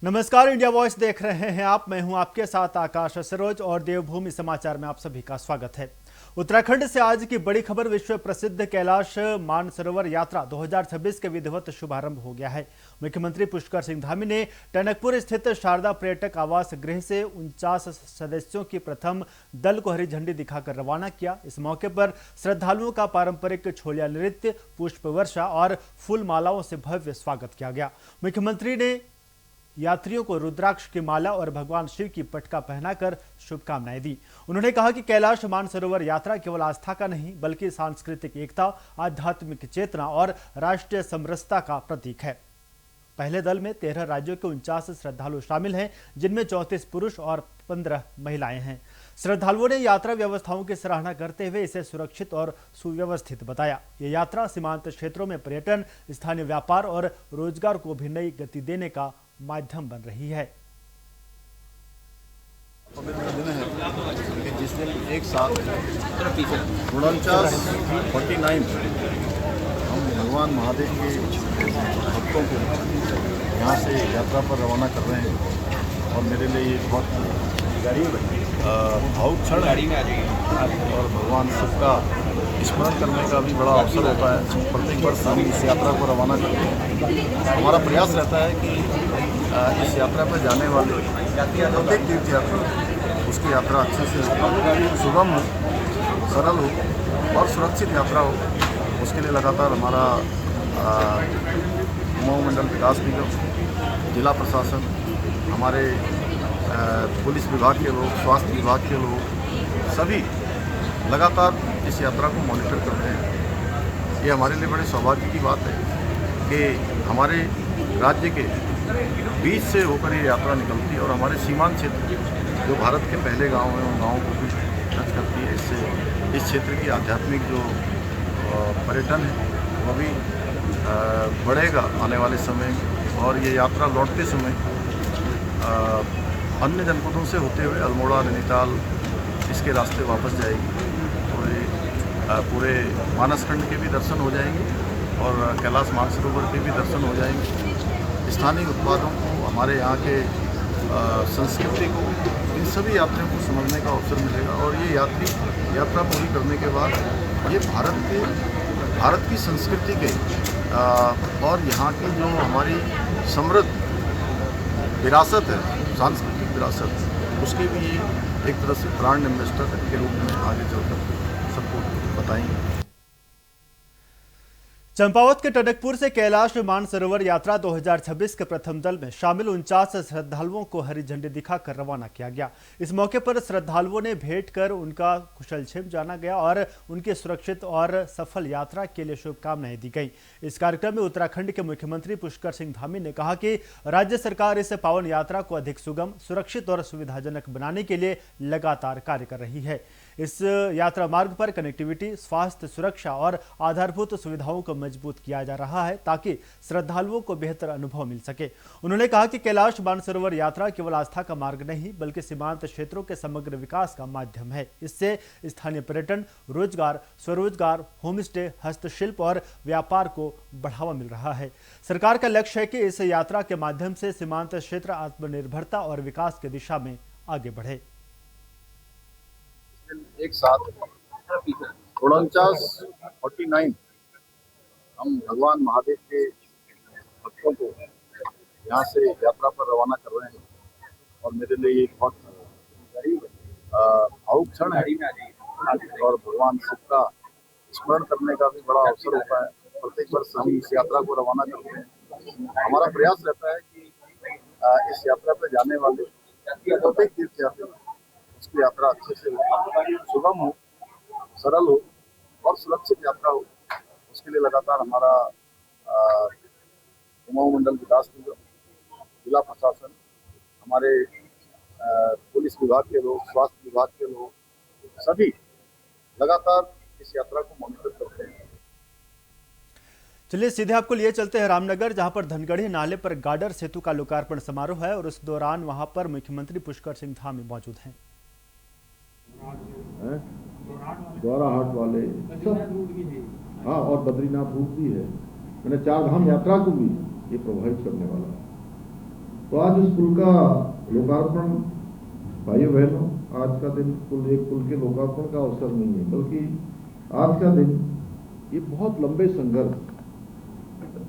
नमस्कार, India voice देख रहे हैं आप। मैं हूं आपके साथ आकाश सरोज और देवभूमि समाचार में आप सभी का स्वागत है। उत्तराखंड से आज की बड़ी खबर। विश्व प्रसिद्ध कैलाश मानसरोवर यात्रा 2026 के विधिवत शुभारंभ हो गया है। मुख्यमंत्री पुष्कर सिंह धामी ने टनकपुर स्थित शारदा पर्यटक आवास गृह से 49 सदस्यों की प्रथम दल को हरी झंडी दिखाकर रवाना किया। इस मौके पर श्रद्धालुओं का पारंपरिक छोलिया नृत्य, पुष्प वर्षा और फूल मालाओं से भव्य स्वागत किया गया। मुख्यमंत्री ने यात्रियों को रुद्राक्ष की माला और भगवान शिव की पटका पहनाकर शुभकामनाएं दी। उन्होंने कहा कि कैलाश मानसरोवर यात्रा केवल आस्था का नहीं बल्कि सांस्कृतिक एकता, आध्यात्मिक चेतना और राष्ट्रीय समरसता का प्रतीक है। पहले दल में 13 राज्यों के 49 श्रद्धालु शामिल हैं, जिनमें 34 पुरुष और 15 महिलाएं हैं। श्रद्धालुओं ने यात्रा व्यवस्थाओं की सराहना करते हुए इसे सुरक्षित और सुव्यवस्थित बताया। ये यात्रा सीमांत क्षेत्रों में पर्यटन, स्थानीय व्यापार और रोजगार को भी नई गति देने का माध्यम बन रही है। पवित्र दिन है कि जिस दिन एक साथ 49 हम भगवान महादेव के भक्तों को यहाँ से यात्रा पर रवाना कर रहे हैं और मेरे लिए ये बहुत भावुक क्षण है और भगवान शिव का स्मरण करने का भी बड़ा अवसर होता है। प्रत्येक वर्ष हम इस यात्रा को रवाना करते हैं। हमारा प्रयास रहता है कि इस यात्रा पर जाने वाले प्रत्येक तीर्थयात्री उसकी यात्रा अच्छे से सुगम हो, सरल हो और सुरक्षित यात्रा हो। उसके लिए लगातार हमारा कुमाऊं मंडल विकास निगम, जिला प्रशासन, हमारे पुलिस विभाग के लोग, स्वास्थ्य विभाग के लोग सभी लगातार इस यात्रा को मॉनिटर करते हैं। ये हमारे लिए बड़े सौभाग्य की बात है कि हमारे राज्य के बीच से होकर ये यात्रा निकलती है और हमारे सीमांत क्षेत्र जो भारत के पहले गांव हैं उन गाँवों को भी टच करती है। इससे इस क्षेत्र की आध्यात्मिक जो पर्यटन है वो भी बढ़ेगा आने वाले समय में। और ये यात्रा लौटते समय अन्य जनपदों से होते हुए अल्मोड़ा, नैनीताल इसके रास्ते वापस जाएगी। तो ये पूरे मानसखंड के भी दर्शन हो जाएंगे और कैलाश मानसरोवर के भी दर्शन हो जाएंगे। स्थानीय उत्पादों को, हमारे यहाँ के संस्कृति को, इन सभी यात्रियों को समझने का अवसर मिलेगा। और ये यात्रा पूरी करने के बाद ये भारत की संस्कृति के और यहाँ की जो हमारी समृद्ध विरासत है, सांस्कृतिक विरासत, उसके भी एक तरह से ब्रांड एम्बेसडर के रूप में आगे चलकर सबको बताएंगे। चंपावत के टनकपुर से कैलाश मानसरोवर यात्रा 2026 के प्रथम दल में शामिल 49 श्रद्धालुओं को हरी झंडी दिखाकर रवाना किया गया। इस मौके पर श्रद्धालुओं ने भेंट कर उनका कुशलक्षेम जाना गया और उनकी सुरक्षित और सफल यात्रा के लिए शुभकामनाएं दी गई। इस कार्यक्रम में उत्तराखंड के मुख्यमंत्री पुष्कर सिंह धामी ने कहा कि राज्य सरकार इस पावन यात्रा को अधिक सुगम, सुरक्षित और सुविधाजनक बनाने के लिए लगातार कार्य कर रही है। इस यात्रा मार्ग पर कनेक्टिविटी, स्वास्थ्य, सुरक्षा और आधारभूत सुविधाओं को मजबूत किया जा रहा है ताकि श्रद्धालुओं को बेहतर अनुभव मिल सके। उन्होंने कहा कि कैलाश मानसरोवर यात्रा केवल आस्था का मार्ग नहीं बल्कि सीमांत क्षेत्रों के समग्र विकास का माध्यम है। इससे स्थानीय पर्यटन, रोजगार, स्वरोजगार, होम स्टे, हस्तशिल्प और व्यापार को बढ़ावा मिल रहा है। सरकार का लक्ष्य है कि इस यात्रा के माध्यम से सीमांत क्षेत्र आत्मनिर्भरता और विकास की दिशा में आगे बढ़े। एक साथ 49 हम भगवान महादेव के भक्तों को यहाँ से यात्रा पर रवाना कर रहे हैं और मेरे लिए ये बहुत भावुक क्षण है और भगवान शिव का स्मरण करने का भी बड़ा अवसर होता है। प्रत्येक वर्ष हम इस यात्रा को रवाना करते हैं। हमारा प्रयास रहता है कि इस यात्रा पर जाने वाले प्रत्येक तीर्थयात्री उसकी यात्रा अच्छे से सुगम हो, सरल हो और सुरक्षित यात्रा हो। उसके लिए लगातार हमारा कुमाऊं मंडल विकास निगम, जिला प्रशासन, हमारे पुलिस विभाग के लोग, स्वास्थ्य विभाग के लोग सभी लगातार इस यात्रा को मॉनिटर करते हैं। चलिए सीधे आपको लिए चलते हैं रामनगर, जहां पर धनगढ़ी नाले पर गार्डर सेतु का लोकार्पण समारोह है और उस दौरान वहां पर मुख्यमंत्री पुष्कर सिंह धामी मौजूद हैं। द्वारा हाट वाले सब, हाँ, और बद्रीनाथ रूट भी है। मैंने 4 धाम यात्रा को भी ये प्रभावित करने वाला है। तो आज उस पुल का लोकार्पण, भाइयों बहनों, आज का दिन एक पुल के लोकार्पण का अवसर नहीं है, बल्कि आज का दिन ये बहुत लंबे संघर्ष,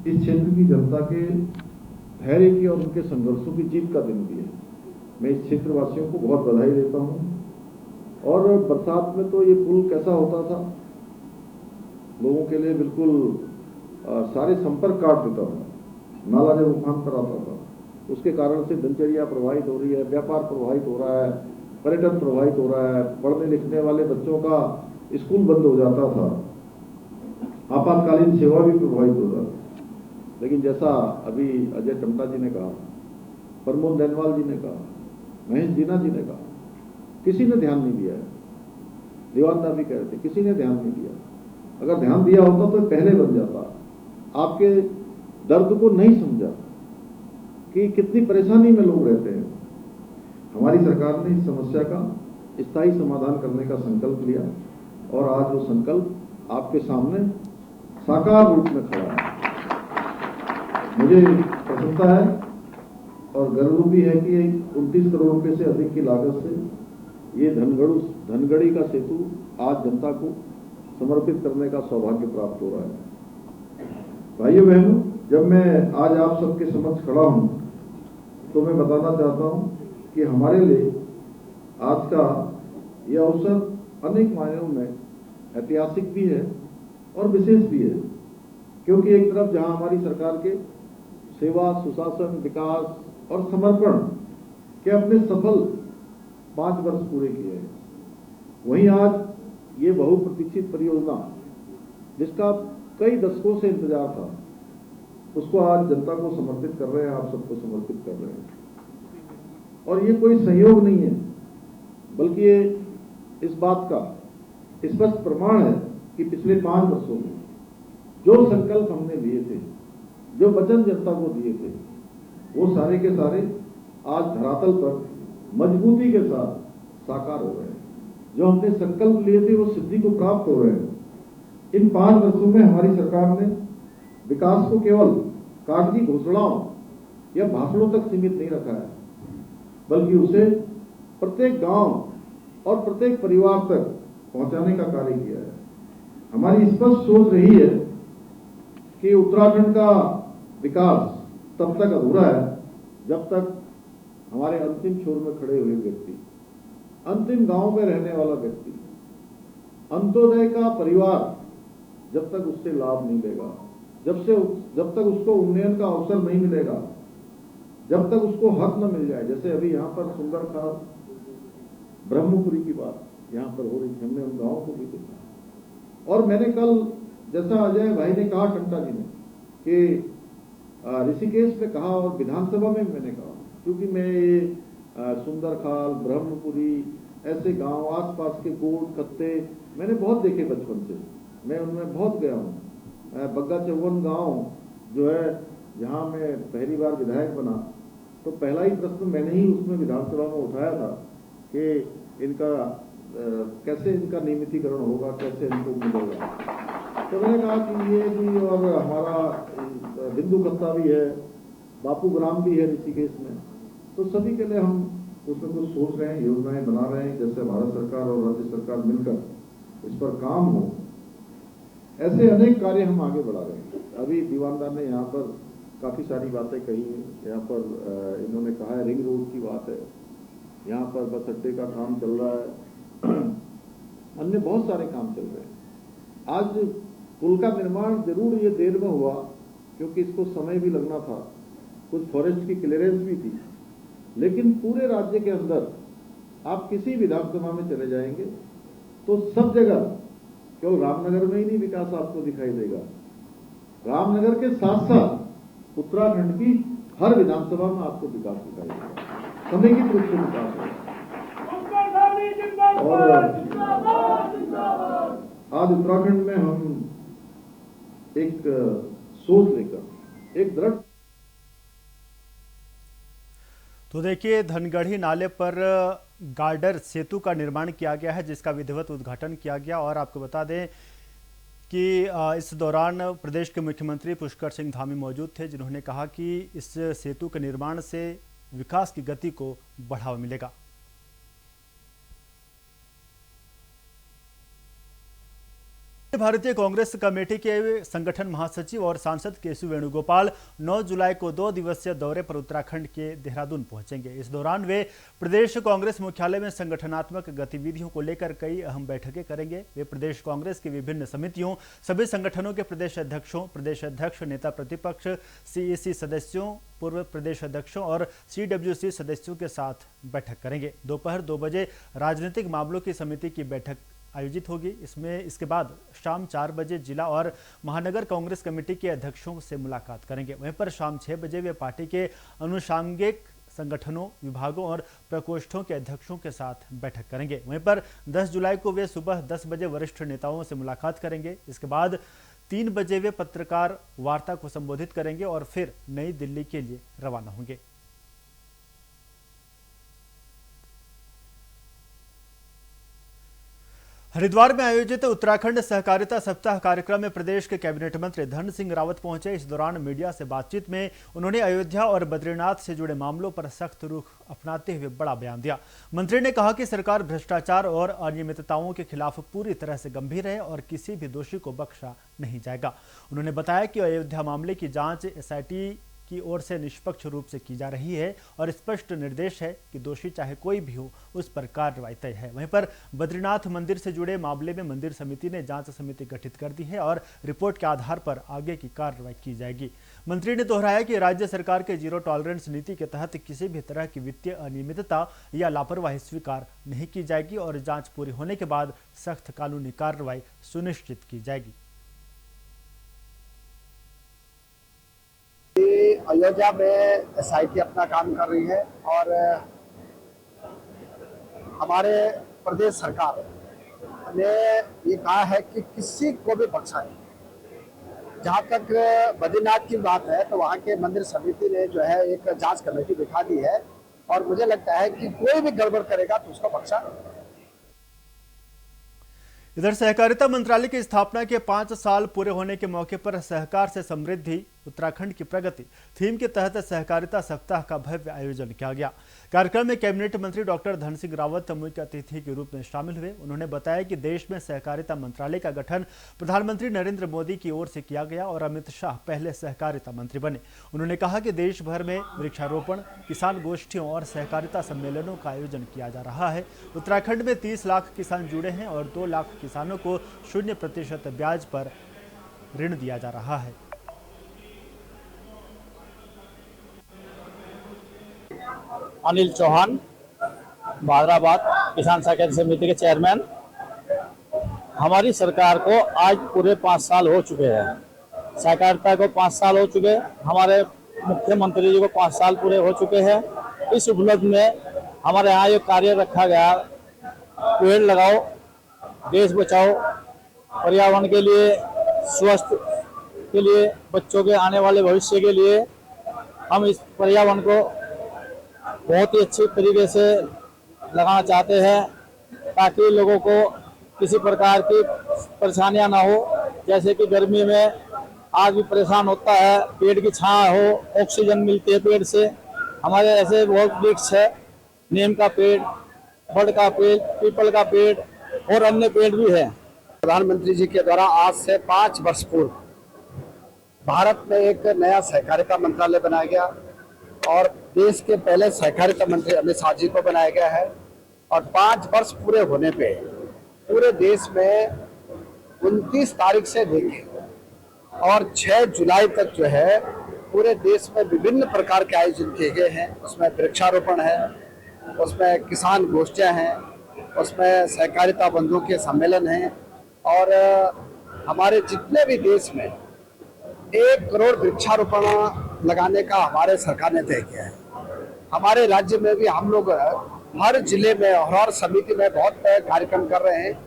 इस क्षेत्र की जनता के धैर्य की और उनके संघर्षों की जीत का दिन भी है। मैं इस क्षेत्रवासियों को बहुत बधाई देता हूँ। और बरसात में तो ये पुल कैसा होता था, लोगों के लिए बिल्कुल सारे संपर्क काट देता था। नाला जब उफान पर आता था, उसके कारण से दिनचर्या प्रभावित हो रही है, व्यापार प्रभावित हो रहा है, पर्यटन प्रभावित हो रहा है, पढ़ने लिखने वाले बच्चों का स्कूल बंद हो जाता था, आपातकालीन सेवा भी प्रभावित हो जाती। लेकिन जैसा अभी अजय टमटा जी ने कहा, प्रमोद नैनवाल जी ने कहा, महेश जीना जी ने कहा, किसी ने ध्यान नहीं दिया है। दीवानदा भी कह रहे थे, किसी ने ध्यान नहीं दिया। अगर ध्यान दिया होता तो पहले बन जाता। आपके दर्द को नहीं समझा कि कितनी परेशानी में लोग रहते हैं। हमारी सरकार ने इस समस्या का स्थायी समाधान करने का संकल्प लिया और आज वो संकल्प आपके सामने साकार रूप में खड़ा है। मुझे प्रसन्नता है और गर्व भी है कि 29 करोड़ रुपए से अधिक की लागत से ये धनगढ़ी का सेतु आज जनता को समर्पित करने का सौभाग्य प्राप्त हो रहा है। भाइयों बहनों, जब मैं आज आप सबके समक्ष खड़ा हूं तो मैं बताना चाहता हूं कि हमारे लिए आज का यह अवसर अनेक मायनों में ऐतिहासिक भी है और विशेष भी है, क्योंकि एक तरफ जहां हमारी सरकार के सेवा, सुशासन, विकास और समर्पण के अपने सफल 5 वर्ष पूरे किए हैं, वहीं आज ये बहुप्रतीक्षित परियोजना जिसका कई दशकों से इंतजार था, उसको आज जनता को समर्पित कर रहे हैं, आप सबको समर्पित कर रहे हैं। और ये कोई संयोग नहीं है, बल्कि ये इस बात का स्पष्ट प्रमाण है कि पिछले 5 वर्षों में जो संकल्प हमने लिए थे, जो वचन जनता को दिए थे, वो सारे के सारे आज धरातल पर मजबूती के साथ साकार हो रहे हैं। जो हमने संकल्प लिए थे वो सिद्धि को प्राप्त हो रहे हैं। इन 5 वर्षों में हमारी सरकार ने विकास को केवल कागजी घोषणाओं या भाषणों तक सीमित नहीं रखा है, बल्कि उसे प्रत्येक गांव और प्रत्येक परिवार तक पहुंचाने का कार्य किया है। हमारी स्पष्ट सोच रही है कि उत्तराखंड का विकास तब तक अधूरा है जब तक हमारे अंतिम छोर में खड़े हुए व्यक्ति, अंतिम गांव में रहने वाला व्यक्ति, अंत्योदय का परिवार जब तक उससे लाभ नहीं लेगा, जब तक उसको उन्नयन का अवसर नहीं मिलेगा, जब तक उसको हक न मिल जाए। जैसे अभी यहाँ पर सुंदरखाल, ब्रह्मपुरी की बात यहाँ पर हो रही थी, हमने उन गाँव को भी देखा। और मैंने कल, जैसा अजय भाई ने कहा, टंटा जी ने, कि ऋषिकेश में कहा और विधानसभा में मैंने कहा, क्योंकि मैं ये सुंदरखाल, ब्रह्मपुरी, ऐसे गांव, आसपास के कोट खत्ते मैंने बहुत देखे बचपन से, मैं उनमें बहुत गया हूँ। बग्गा चौवन गांव जो है, जहाँ मैं पहली बार विधायक बना, तो पहला ही प्रश्न मैंने ही उसमें विधानसभा में उठाया था कि इनका कैसे इनका नियमितीकरण होगा, कैसे इनको मिलेगा। तो मैंने कहा कि ये भी, और हमारा बिंदु कत्ता भी है, बापू ग्राम भी है ऋषिकेश में, तो सभी के लिए हम उसमें कुछ सोच रहे हैं, योजनाएं बना रहे हैं, जैसे भारत सरकार और राज्य सरकार मिलकर इस पर काम हो। ऐसे अनेक कार्य हम आगे बढ़ा रहे हैं। अभी दीवानदार ने यहाँ पर काफी सारी बातें कही हैं। यहाँ पर इन्होंने कहा है, रिंग रोड की बात है, यहाँ पर बस अड्डे का काम चल रहा है, अन्य बहुत सारे काम चल रहे हैं। आज पुल का निर्माण जरूर ये देर में हुआ, क्योंकि इसको समय भी लगना था, कुछ फॉरेस्ट की क्लियरेंस भी थी, लेकिन पूरे राज्य के अंदर आप किसी विधानसभा में चले जाएंगे तो सब जगह, केवल रामनगर में ही नहीं विकास आपको दिखाई देगा, रामनगर के साथ साथ उत्तराखंड की हर विधानसभा में आपको विकास दिखाई देगा, समेकित रूप से विकास होगा। और आज उत्तराखंड में हम एक सोच लेकर एक दृढ़। तो देखिए, धनगढ़ी नाले पर गार्डर सेतु का निर्माण किया गया है, जिसका विधिवत उद्घाटन किया गया। और आपको बता दें कि इस दौरान प्रदेश के मुख्यमंत्री पुष्कर सिंह धामी मौजूद थे, जिन्होंने कहा कि इस सेतु के निर्माण से विकास की गति को बढ़ावा मिलेगा। भारतीय कांग्रेस कमेटी के संगठन महासचिव और सांसद केशव वेणुगोपाल 9 जुलाई को 2 दिवसीय दौरे पर उत्तराखंड के देहरादून पहुंचेंगे। इस दौरान वे प्रदेश कांग्रेस मुख्यालय में संगठनात्मक गतिविधियों को लेकर कई अहम बैठकें करेंगे। वे प्रदेश कांग्रेस की विभिन्न समितियों, सभी संगठनों के प्रदेश अध्यक्षों, प्रदेश अध्यक्ष, नेता प्रतिपक्ष, सीईसी सदस्यों, पूर्व प्रदेश अध्यक्षों और सीडब्ल्यूसी सदस्यों के साथ बैठक करेंगे। दोपहर 2 बजे राजनीतिक मामलों की समिति की बैठक आयोजित होगी। इसके बाद शाम 4 बजे जिला और महानगर कांग्रेस कमेटी के अध्यक्षों से मुलाकात करेंगे। वहीं पर शाम 6 बजे वे पार्टी के अनुषांगिक संगठनों, विभागों और प्रकोष्ठों के अध्यक्षों के साथ बैठक करेंगे। वहीं पर 10 जुलाई को वे सुबह 10 बजे वरिष्ठ नेताओं से मुलाकात करेंगे। इसके बाद 3 बजे वे पत्रकार वार्ता को संबोधित करेंगे और फिर नई दिल्ली के लिए रवाना होंगे। हरिद्वार में आयोजित उत्तराखंड सहकारिता सप्ताह कार्यक्रम में प्रदेश के कैबिनेट मंत्री धन सिंह रावत पहुंचे। इस दौरान मीडिया से बातचीत में उन्होंने अयोध्या और बद्रीनाथ से जुड़े मामलों पर सख्त रुख अपनाते हुए बड़ा बयान दिया। मंत्री ने कहा कि सरकार भ्रष्टाचार और अनियमितताओं के खिलाफ पूरी तरह से गंभीर है और किसी भी दोषी को बख्शा नहीं जाएगा। उन्होंने बताया कि अयोध्या मामले की जांच एसआईटी की ओर से निष्पक्ष रूप से की जा रही है और स्पष्ट निर्देश है कि दोषी चाहे कोई भी हो, उस पर कार्रवाई तय है। वहीं पर बद्रीनाथ मंदिर से जुड़े मामले में मंदिर समिति ने जांच समिति गठित कर दी है और रिपोर्ट के आधार पर आगे की कार्रवाई की जाएगी। मंत्री ने दोहराया कि राज्य सरकार के जीरो टॉलरेंस नीति के तहत किसी भी तरह की वित्तीय अनियमितता या लापरवाही स्वीकार नहीं की जाएगी और जांच पूरी होने के बाद सख्त कानूनी कार्रवाई सुनिश्चित की जाएगी। अयोध्या में एसआईटी अपना काम कर रही है और हमारे प्रदेश सरकार ने ये कहा है कि किसी को भी बख्शा नहीं। जहाँ तक बद्रीनाथ की बात है तो वहाँ के मंदिर समिति ने जो है एक जांच कमेटी बिठा दी है और मुझे लगता है कि कोई भी गड़बड़ करेगा तो उसको बख्शा नहीं। इधर सहकारिता मंत्रालय की स्थापना के 5 साल पूरे होने के मौके पर सहकार से समृद्धि उत्तराखंड की प्रगति थीम के तहत सहकारिता सप्ताह का भव्य आयोजन किया गया। कार्यक्रम में कैबिनेट मंत्री डॉक्टर धन सिंह रावत मुख्य अतिथि के रूप में शामिल हुए। उन्होंने बताया कि देश में सहकारिता मंत्रालय का गठन प्रधानमंत्री नरेंद्र मोदी की ओर से किया गया और अमित शाह पहले सहकारिता मंत्री बने। उन्होंने कहा कि देश भर में वृक्षारोपण, किसान गोष्ठियों और सहकारिता सम्मेलनों का आयोजन किया जा रहा है। उत्तराखंड में 30 लाख किसान जुड़े हैं और 2 लाख किसानों को 0% ब्याज पर ऋण दिया जा रहा है। अनिल चौहान, भादराबाद किसान सहकारी समिति के चेयरमैन। हमारी सरकार को आज पूरे 5 साल हो चुके हैं। सहकारिता को 5 साल हो चुके हैं। हमारे मुख्यमंत्री जी को 5 साल पूरे हो चुके हैं। इस उपलब्ध में हमारे यहाँ ये कार्य रखा गया, पेड़ लगाओ, देश बचाओ, पर्यावरण के लिए, स्वास्थ्य के लिए, बच्चों के आने वाले भविष्य के लिए हम इस पर्यावरण को बहुत ही अच्छी तरीके से लगाना चाहते हैं ताकि लोगों को किसी प्रकार की परेशानियां ना हो। जैसे कि गर्मी में आदमी परेशान होता है, पेड़ की छांव हो, ऑक्सीजन मिलती है पेड़ से। हमारे ऐसे बहुत वृक्ष है, नीम का पेड़, बड़ का पेड़, पीपल का पेड़ और अन्य पेड़ भी है। प्रधानमंत्री जी के द्वारा आज से 5 वर्ष पूर्व भारत में एक नया सहकारिता मंत्रालय बनाया गया और देश के पहले सहकारिता मंत्री अमित शाह जी को बनाया गया है। और 5 वर्ष पूरे होने पे पूरे देश में 29 तारीख से देखें और 6 जुलाई तक जो है पूरे देश में विभिन्न प्रकार के आयोजन किए गए हैं। उसमें वृक्षारोपण है, उसमें किसान गोष्ठियाँ हैं, उसमें सहकारिता बंधुओं के सम्मेलन हैं और हमारे जितने भी देश में 1 करोड़ वृक्षारोपण लगाने का हमारे सरकार ने तय किया है। हमारे राज्य में भी हम लोग हर जिले में और हर समिति में बहुत कार्यक्रम कर रहे हैं।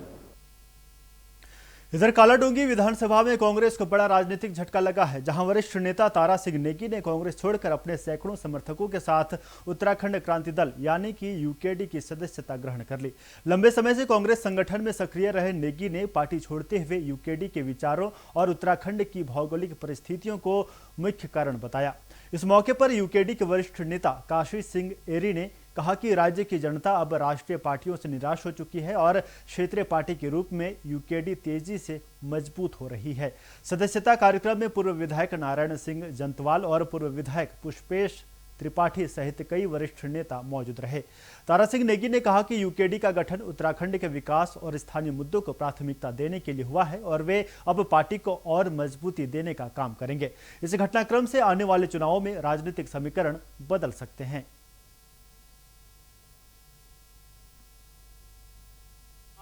इधर कालाडूंगी विधानसभा में कांग्रेस को बड़ा राजनीतिक झटका लगा है, जहां वरिष्ठ नेता तारा सिंह नेगी ने कांग्रेस छोड़कर अपने सैकड़ों समर्थकों के साथ उत्तराखंड क्रांति दल यानी कि यूकेडी की सदस्यता ग्रहण कर ली। लंबे समय से कांग्रेस संगठन में सक्रिय रहे नेगी ने पार्टी छोड़ते हुए यूकेडी के विचारों और उत्तराखंड की भौगोलिक परिस्थितियों को मुख्य कारण बताया। इस मौके पर यूकेडी के वरिष्ठ नेता काशी सिंह एरी ने कहा कि राज्य की जनता अब राष्ट्रीय पार्टियों से निराश हो चुकी है और क्षेत्रीय पार्टी के रूप में यूकेडी तेजी से मजबूत हो रही है। सदस्यता कार्यक्रम में पूर्व विधायक नारायण सिंह जंतवाल और पूर्व विधायक पुष्पेश त्रिपाठी सहित कई वरिष्ठ नेता मौजूद रहे। तारा सिंह नेगी ने कहा कि यूकेडी का गठन उत्तराखंड के विकास और स्थानीय मुद्दों को प्राथमिकता देने के लिए हुआ है और वे अब पार्टी को और मजबूती देने का काम करेंगे। इस घटनाक्रम से आने वाले चुनावों में राजनीतिक समीकरण बदल सकते हैं।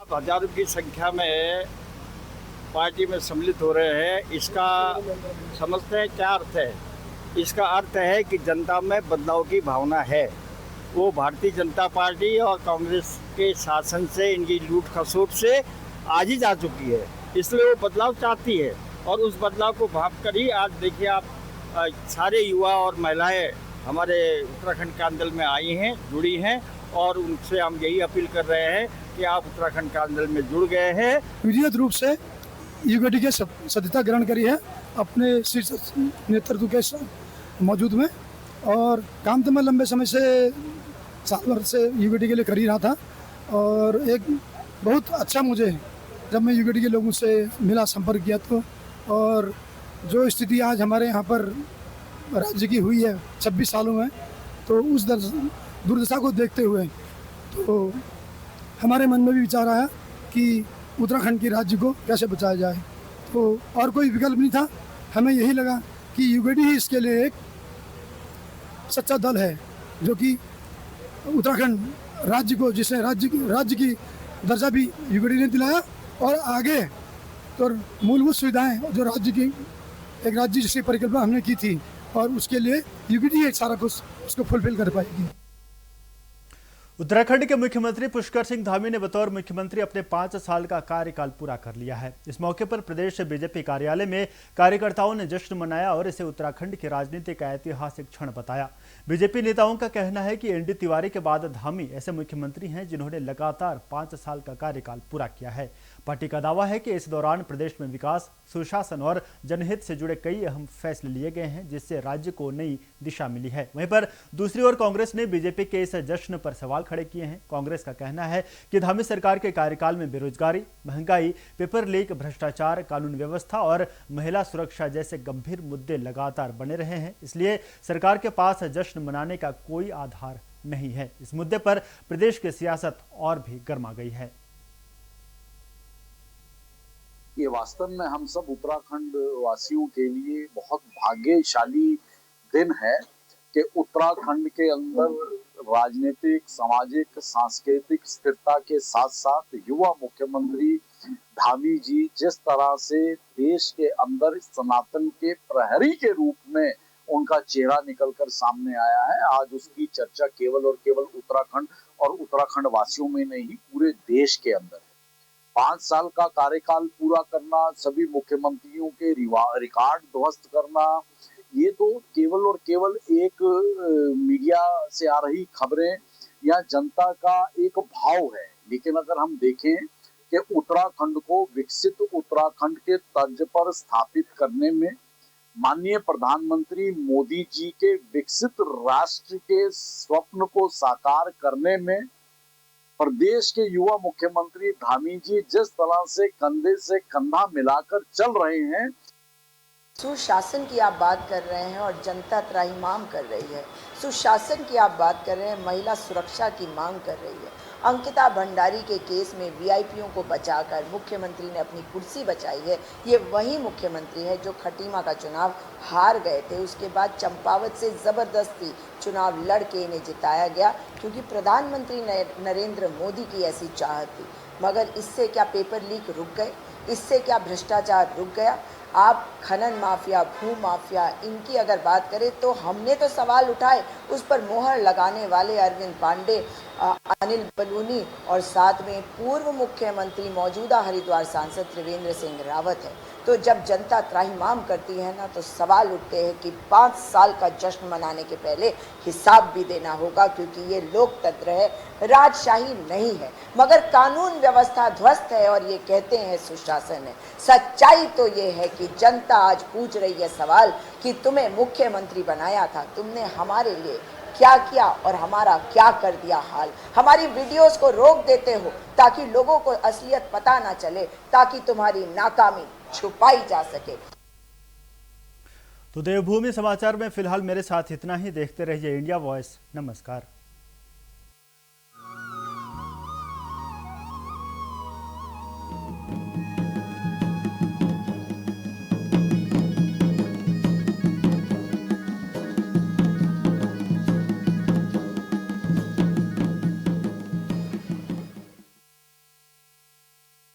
हजारों की संख्या में पार्टी में सम्मिलित हो रहे हैं, इसका समझते हैं क्या अर्थ है? इसका अर्थ है कि जनता में बदलाव की भावना है। वो भारतीय जनता पार्टी और कांग्रेस के शासन से, इनकी लूट खसोट से आज ही जा चुकी है, इसलिए वो बदलाव चाहती है और उस बदलाव को भाप कर ही आज देखिए आप सारे युवा और महिलाएं हमारे उत्तराखंड के आंदोलन में आई हैं, जुड़ी हैं और उनसे हम यही अपील कर रहे हैं कि आप उत्तराखंड के आंदोलन में जुड़ गए हैं। विधिवत रूप से यूकेडी के सदस्यता ग्रहण करी है अपने शीर्ष नेतृत्व के मौजूद में, और काम तो मैं लंबे समय से साल भर से यूकेडी के लिए कर ही रहा था और एक बहुत अच्छा मुझे जब मैं यूकेडी के लोगों से मिला, संपर्क किया तो, और जो स्थिति आज हमारे यहाँ पर राज्य की हुई है 26 सालों में, तो उस दुर्दशा को देखते हुए तो हमारे मन में भी विचार आया कि उत्तराखंड के राज्य को कैसे बचाया जाए। तो और कोई विकल्प नहीं था, हमें यही लगा कि यूकेडी ही इसके लिए एक सच्चा दल है जो कि उत्तराखंड राज्य को, जिसने राज्य की दर्जा भी यूकेडी ने दिलाया और आगे तो मूलभूत सुविधाएं जो राज्य की एक राज्य जिसकी परिकल्पना हमने की थी और उसके लिए यूकेडी सारा कुछ उसको फुलफिल कर पाएगी। उत्तराखंड के मुख्यमंत्री पुष्कर सिंह धामी ने बतौर मुख्यमंत्री अपने 5 साल का कार्यकाल पूरा कर लिया है। इस मौके पर प्रदेश बीजेपी कार्यालय में कार्यकर्ताओं ने जश्न मनाया और इसे उत्तराखंड की राजनीति का ऐतिहासिक क्षण बताया। बीजेपी नेताओं का कहना है कि एनडी तिवारी के बाद धामी ऐसे मुख्यमंत्री हैं जिन्होंने लगातार 5 साल का कार्यकाल पूरा किया है। पार्टी का दावा है कि इस दौरान प्रदेश में विकास, सुशासन और जनहित से जुड़े कई अहम फैसले लिए गए हैं, जिससे राज्य को नई दिशा मिली है। वहीं पर दूसरी ओर कांग्रेस ने बीजेपी के इस जश्न पर सवाल खड़े किए हैं। कांग्रेस का कहना है कि धामी सरकार के कार्यकाल में बेरोजगारी, महंगाई, पेपर लीक, भ्रष्टाचार, कानून व्यवस्था और महिला सुरक्षा जैसे गंभीर मुद्दे लगातार बने रहे हैं, इसलिए सरकार के पास जश्न मनाने का कोई आधार नहीं है। इस मुद्दे पर प्रदेश की सियासत और भी गर्मा गई है। ये वास्तव में हम सब उत्तराखंड वासियों के लिए बहुत भाग्यशाली दिन है कि उत्तराखंड के अंदर राजनीतिक, सामाजिक, सांस्कृतिक स्थिरता के साथ साथ युवा मुख्यमंत्री धामी जी जिस तरह से देश के अंदर सनातन के प्रहरी के रूप में उनका चेहरा निकलकर सामने आया है, आज उसकी चर्चा केवल और केवल उत्तराखंड और उत्तराखंड वासियों में नहीं, पूरे देश के अंदर है। 5 साल का कार्यकाल पूरा करना, सभी मुख्यमंत्रियों के रिकॉर्ड ध्वस्त करना, ये तो केवल और केवल एक मीडिया से आ रही खबरें या जनता का एक भाव है। लेकिन अगर हम देखें कि उत्तराखंड को विकसित उत्तराखंड के तर्ज पर स्थापित करने में, माननीय प्रधानमंत्री मोदी जी के विकसित राष्ट्र के स्वप्न को साकार करने में प्रदेश के युवा मुख्यमंत्री धामी जी जिस तरह से कंधे से कंधा मिलाकर चल रहे हैं। सुशासन की आप बात कर रहे हैं और जनता त्राहिमाम कर रही है। सुशासन की आप बात कर रहे हैं, महिला सुरक्षा की मांग कर रही है। अंकिता भंडारी के केस में वीआईपीओं को बचाकर मुख्यमंत्री ने अपनी कुर्सी बचाई है। ये वही मुख्यमंत्री है जो खटीमा का चुनाव हार गए थे, उसके बाद चंपावत से ज़बरदस्ती चुनाव लड़ के इन्हें जिताया गया क्योंकि प्रधानमंत्री नरेंद्र मोदी की ऐसी चाहत थी। मगर इससे क्या पेपर लीक रुक गए? इससे क्या भ्रष्टाचार रुक गया? आप खनन माफिया, भू माफिया, इनकी अगर बात करें तो हमने तो सवाल उठाए, उस पर मोहर लगाने वाले अरविंद पांडे, अनिल बलूनी और साथ में पूर्व मुख्यमंत्री मौजूदा हरिद्वार सांसद त्रिवेंद्र सिंह रावत है। तो जब जनता त्राहिमाम करती है ना, तो सवाल उठते हैं कि 5 साल का जश्न मनाने के पहले हिसाब भी देना होगा, क्योंकि ये लोकतंत्र है, राजशाही नहीं है। मगर कानून व्यवस्था ध्वस्त है और ये कहते हैं सुशासन है। सच्चाई तो ये है कि जनता आज पूछ रही है सवाल कि तुम्हें मुख्यमंत्री बनाया था, तुमने हमारे लिए क्या किया और हमारा क्या कर दिया हाल। हमारी वीडियोस को रोक देते हो ताकि लोगों को असलियत पता ना चले, ताकि तुम्हारी नाकामी छुपाई जा सके। तो देवभूमि समाचार में फिलहाल मेरे साथ इतना ही। देखते रहिए इंडिया वॉइस। नमस्कार।